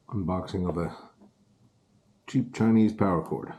Unboxing of a cheap Chinese power cord.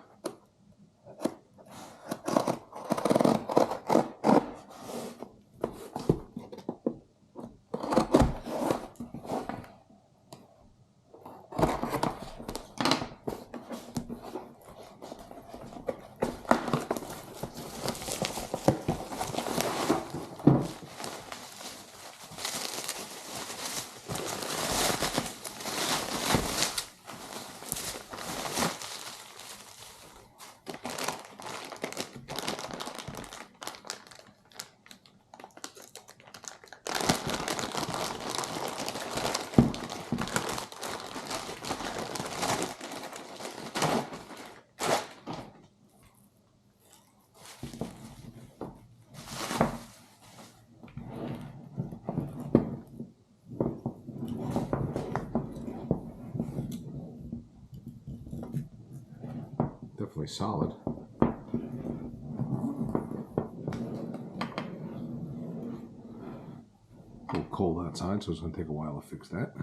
Definitely solid. A little cold outside, so it's going to take a while to fix that.